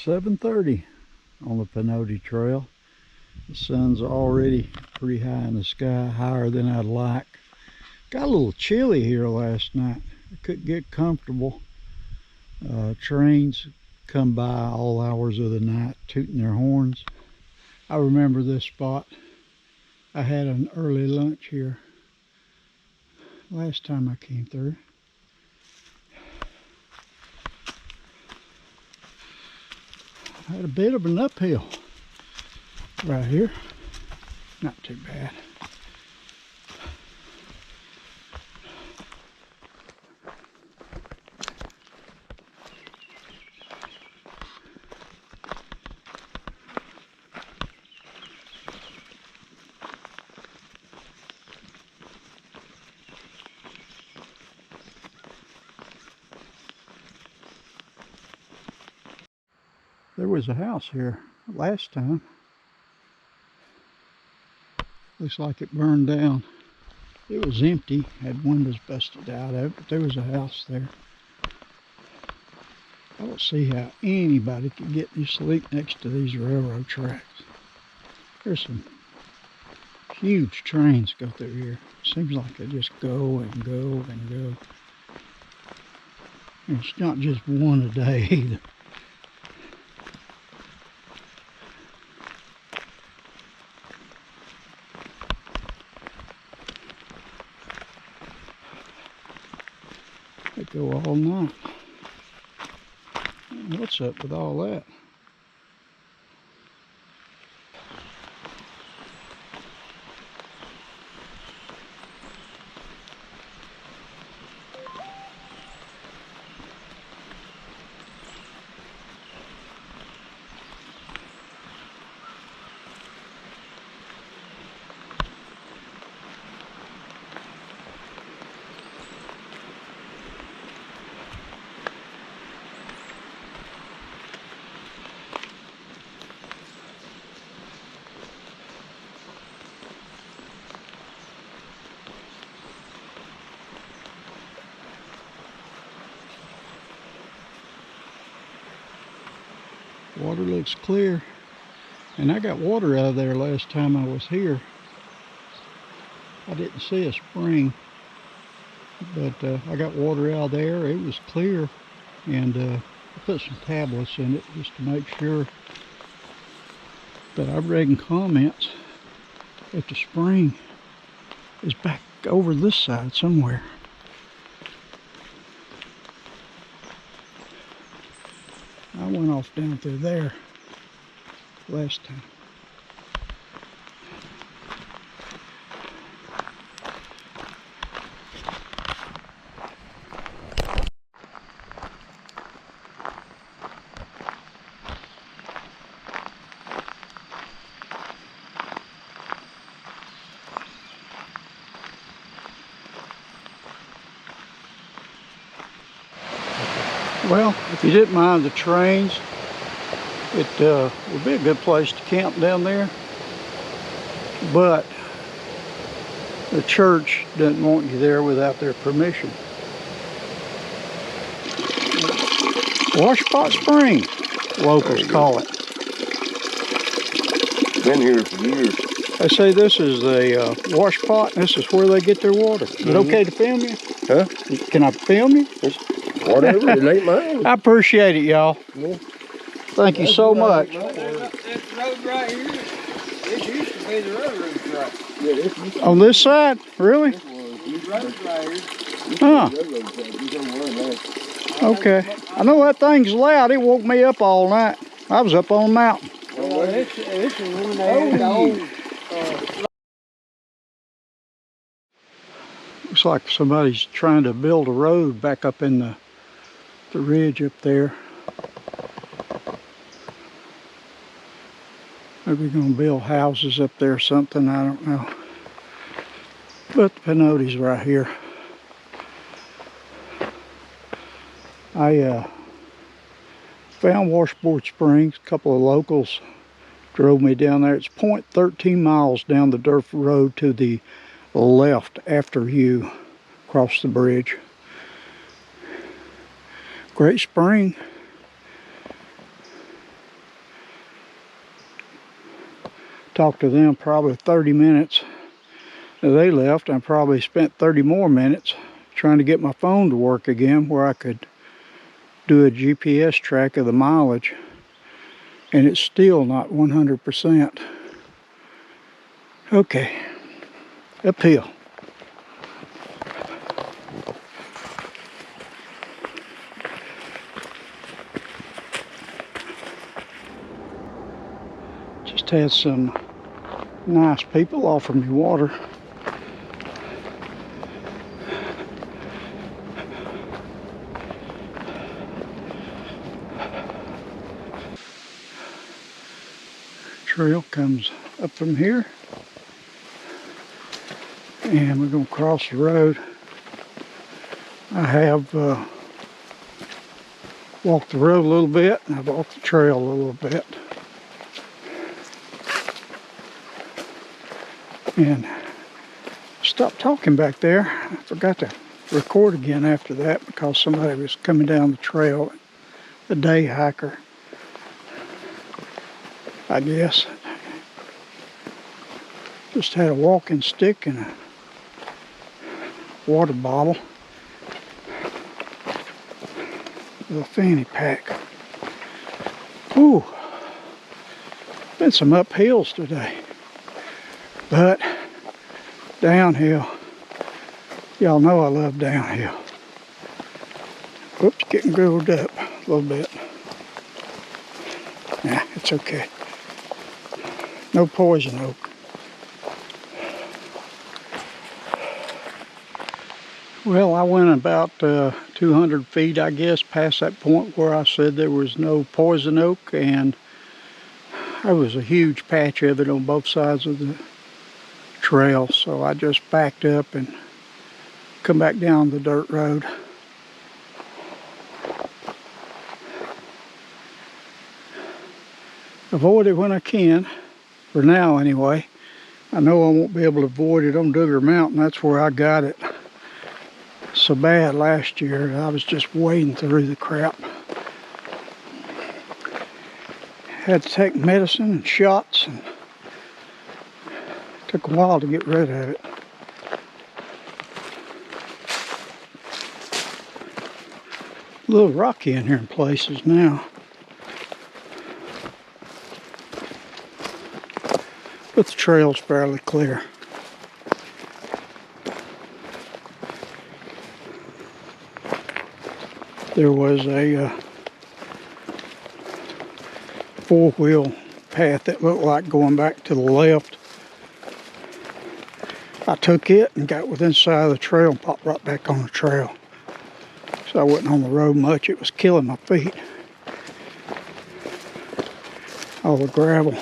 7:30 on the Pinhoti Trail. The sun's already pretty high in the sky, higher than I'd like. Got a little chilly here last night. I couldn't get comfortable. Trains come by all hours of the night tooting their horns. I remember this spot. I had an early lunch here last time I came through. I had a bit of an uphill right here. Not too bad. There was a house here last time. Looks like it burned down. It was empty, had windows busted out of it, but there was a house there. I don't see how anybody could get any sleep next to these railroad tracks. There's some huge trains go through here. Seems like they just go and go and go. And it's not just one a day either. They go all night. What's up with all that? Water looks clear, and I got water out of there last time I was here. I didn't see a spring, but I got water out of there. It was clear, and I put some tablets in it just to make sure. But I've read in comments that the spring is back over this side somewhere. I went off down through there last time. Well, if you didn't mind the trains, it would be a good place to camp down there. But the church doesn't want you there without their permission. Washpot Spring, locals call it. Been here for years. They say this is the washpot, and this is where they get their water. Is it okay to film you? Huh? Can I film you? Whatever, it ain't mine. I appreciate it, y'all. Yeah. Thank you so much. This road right here, this used to be the railroad track. Yeah, this used to On this side? Really? These roads right here. Huh. Okay. I know that thing's loud. It woke me up all night. I was up on the mountain. Well, this is one of the old. Looks like somebody's trying to build a road back up in the ridge up there. Maybe we're going to build houses up there or something, I don't know. But the Pinhoti's right here. I found Washport Springs. A couple of locals drove me down there. It's 0.13 miles down the dirt road to the left after you cross the bridge. Great spring. talked to them probably 30 minutes. They left. I probably spent 30 more minutes trying to get my phone to work again where I could do a GPS track of the mileage. And it's still not 100%. Okay, uphill. Just had some nice people offer me water. Trail comes up from here, and we're going to cross the road. I have walked the road a little bit, and I've walked the trail a little bit. And stopped talking back there. I forgot to record again after that because somebody was coming down the trail, a day hiker, I guess. Just had a walking stick and a water bottle with a fanny pack. Ooh, been some uphills today, but downhill. Y'all know I love downhill. Whoops, getting grooved up a little bit. Nah, it's okay. No poison oak. Well, I went about 200 feet, I guess, past that point where I said there was no poison oak, and there was a huge patch of it on both sides of the trail, so I just backed up and come back down the dirt road. Avoid it when I can, for now anyway. I know I won't be able to avoid it on Duggar Mountain. That's where I got it so bad last year. I was just wading through the crap. Had to take medicine and shots, and took a while to get rid of it. A little rocky in here in places now, but the trail's fairly clear. There was a four-wheel path that looked like going back to the left. I took it and got within side of the trail and popped right back on the trail. So I wasn't on the road much. It was killing my feet. All the gravel.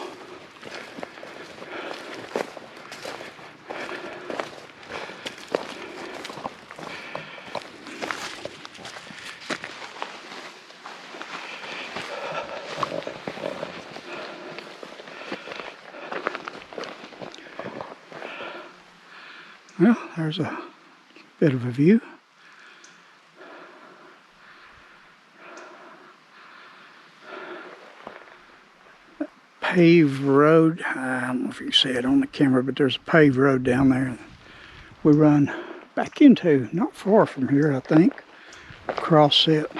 Well, there's a bit of a view. Paved road. I don't know if you see it on the camera, but there's a paved road down there. We run back into, not far from here, I think. Across it.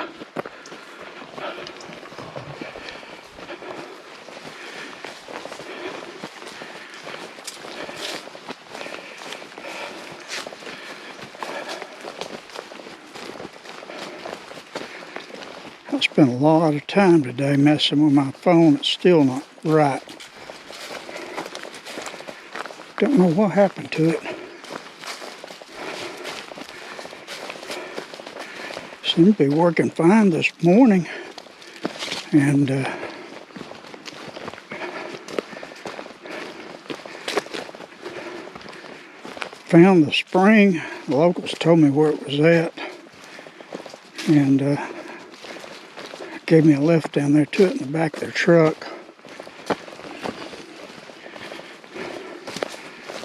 I spent a lot of time today messing with my phone. It's still not right. Don't know what happened to it. Seemed to be working fine this morning. And found the spring. The locals told me where it was at. And gave me a lift down there to it in the back of their truck.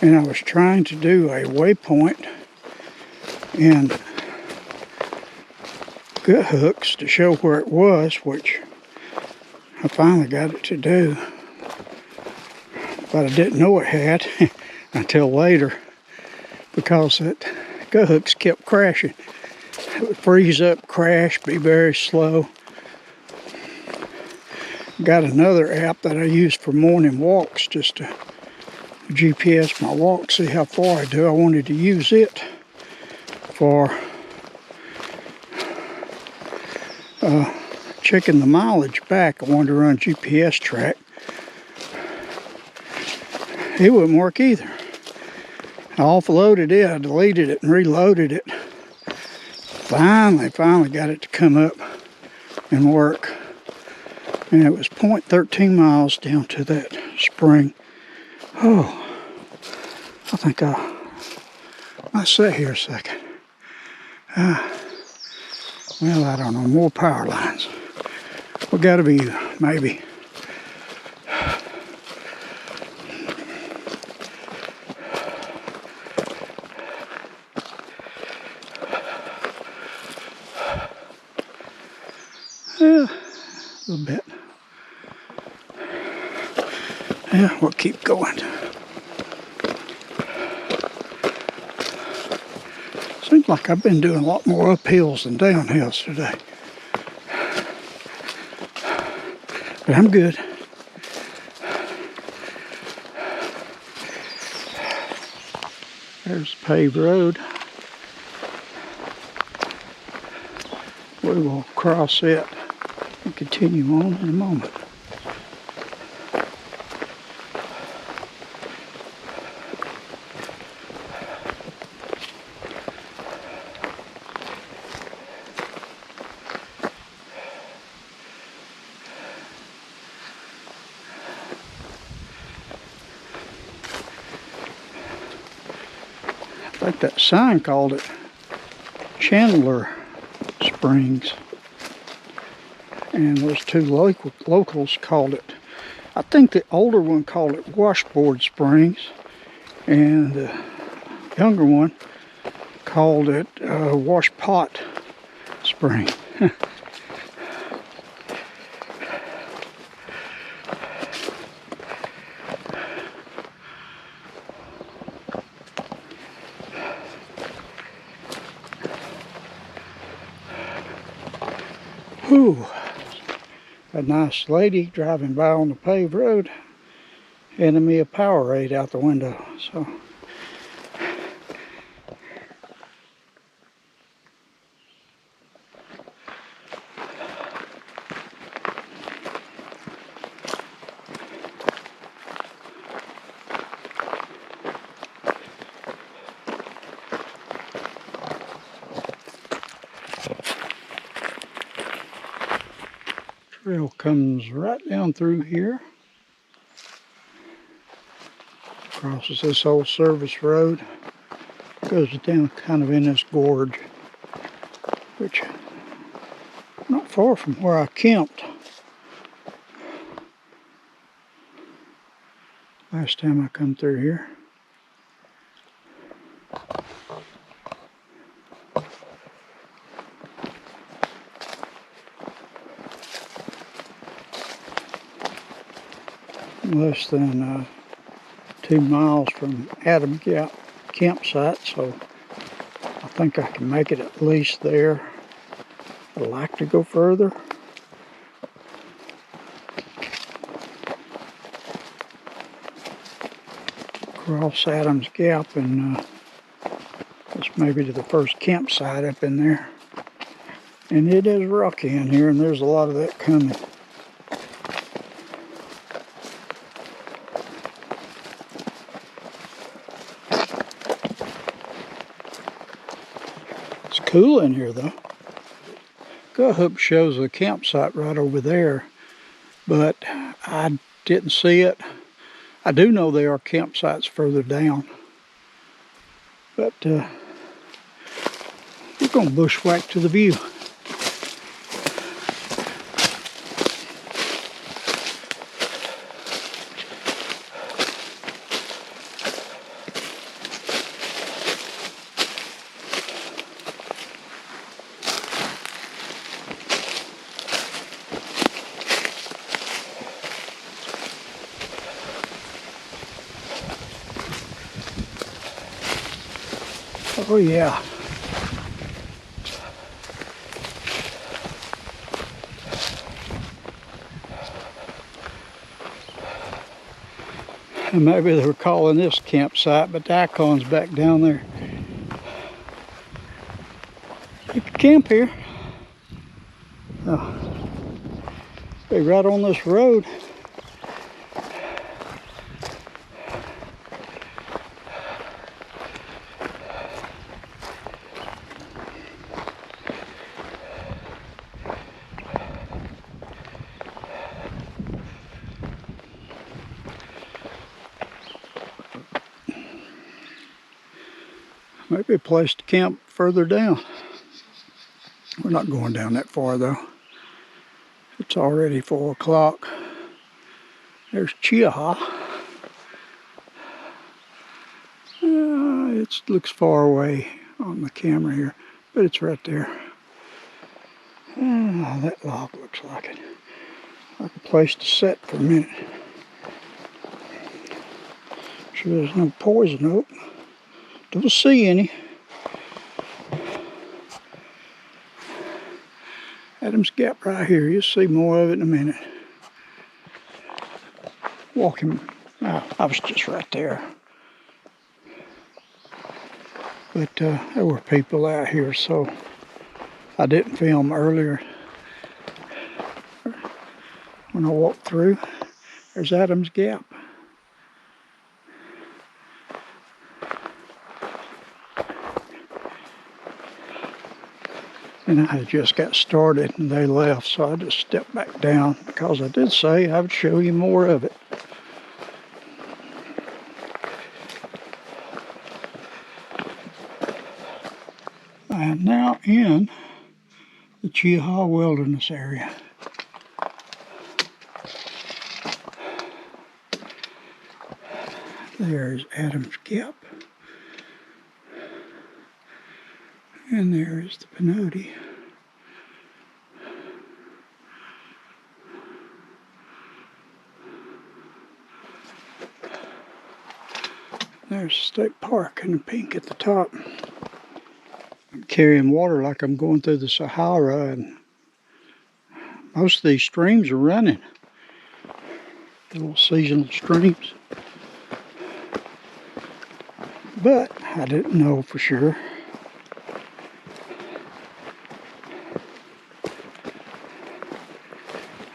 And I was trying to do a waypoint and gut hooks to show where it was, which I finally got it to do. but I didn't know it had until later because that gut hooks kept crashing. It would freeze up, crash, be very slow. Got another app that I use for morning walks just to GPS my walk, see how far I do. I wanted to use it for checking the mileage back. I wanted to run GPS track. It wouldn't work either. I offloaded it, I deleted it and reloaded it. Finally got it to come up and work. And it was 0.13 miles down to that spring. Oh, I think I'll sit here a second. Well, I don't know, more power lines. We gotta be, maybe. Yeah, a little bit. Yeah, we'll keep going. Seems like I've been doing a lot more uphills than downhills today. But I'm good. There's the paved road. We will cross it and continue on in a moment. I think that sign called it Chandler Springs, and those two locals called it, I think the older one called it Washboard Springs, and the younger one called it Washpot Spring. Whew. A nice lady driving by on the paved road handing me a Powerade out the window. So trail comes right down through here, crosses this old service road, goes down kind of in this gorge, which not far from where I camped last time I come through here. Less than 2 miles from Adam Gap campsite, so I think I can make it at least there. I'd like to go further. Cross Adams Gap and it's maybe to the first campsite up in there. And it is rocky in here, and there's a lot of that coming. Cool in here though. Gut hook shows a campsite right over there, but I didn't see it. I do know there are campsites further down, but we're gonna bushwhack to the view. Oh yeah. And maybe they were calling this campsite, but the icon's back down there. You can camp here. Oh, be right on this road. Might be a place to camp further down. We're not going down that far though. It's already 4 o'clock. There's Cheaha. It looks far away on the camera here, but it's right there. That log looks like it. Like a place to sit for a minute. Sure there's no poison oak. Don't see any. Adam's Gap right here. You'll see more of it in a minute. Walking. I was just right there. But there were people out here, so I didn't film earlier. When I walked through, there's Adam's Gap. And I had just got started and they left, so I just stepped back down because I did say I would show you more of it. I am now in the Cheaha Wilderness area. There's Adam's Gap. And there is the Pinhoti. There's State Park in the pink at the top. I'm carrying water like I'm going through the Sahara, and most of these streams are running. The little seasonal streams. But I didn't know for sure.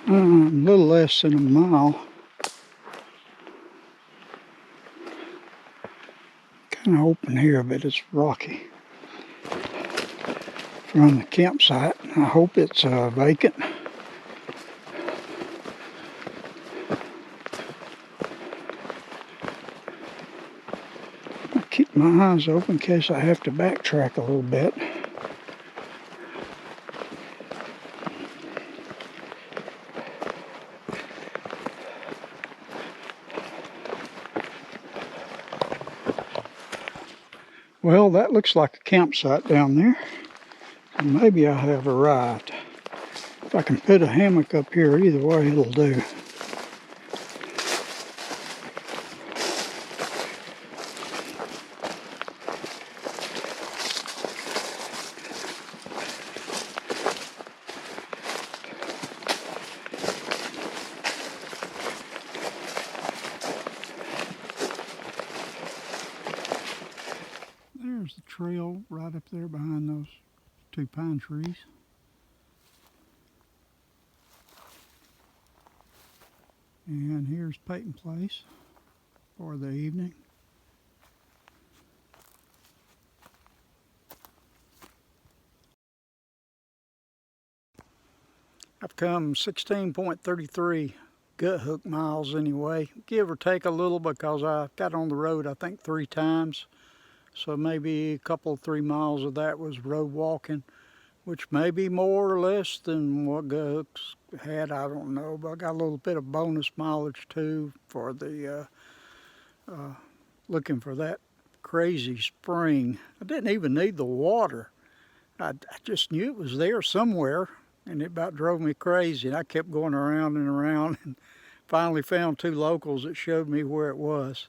A little less than a mile. Kind of open here, but it's rocky. From the campsite, I hope it's vacant. I keep my eyes open in case I have to backtrack a little bit. Well, that looks like a campsite down there. And maybe I have arrived. If I can put a hammock up here, either way it'll do. There's the trail right up there behind those 2 pine trees. And here's Peyton Place for the evening. I've come 16.33 gut hook miles anyway, give or take a little because I got on the road I think 3 times. So maybe a couple, 3 miles of that was road walking, which may be more or less than what gut hooks had, I don't know. But I got a little bit of bonus mileage too for the looking for that crazy spring. I didn't even need the water. I just knew it was there somewhere, and it about drove me crazy. And I kept going around and around, and finally found 2 locals that showed me where it was.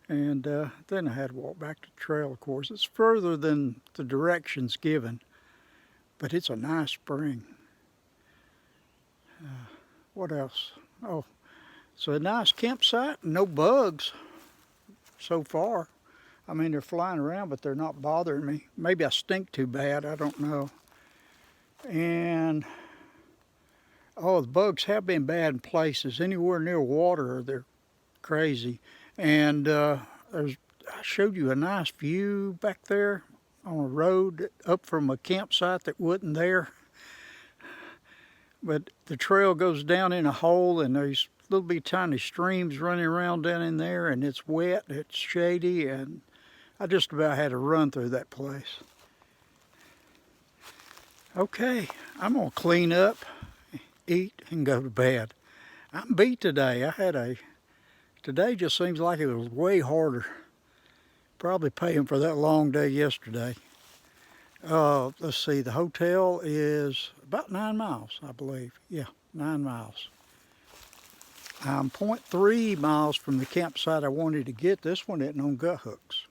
And then I had to walk back to the trail, of course. It's further than the directions given, but it's a nice spring. What else? Oh, it's a nice campsite. No bugs so far. I mean, they're flying around, but they're not bothering me. Maybe I stink too bad. I don't know. And, oh, the bugs have been bad in places. Anywhere near water, they're crazy. And I showed you a nice view back there on a road up from a campsite that wasn't there. But the trail goes down in a hole, and there's little bitty tiny streams running around down in there, and it's wet, it's shady, and I just about had to run through that place. Okay, I'm gonna clean up, eat, and go to bed. I'm beat today. Today just seems like it was way harder. Probably paying for that long day yesterday. Let's see, the hotel is about 9 miles, I believe. Yeah, 9 miles. I'm 0.3 miles from the campsite I wanted to get. This one isn't on gut hooks.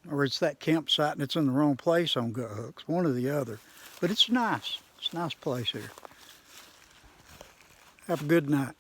Or it's that campsite and it's in the wrong place on gut hooks, one or the other. But it's nice. It's a nice place here. Have a good night.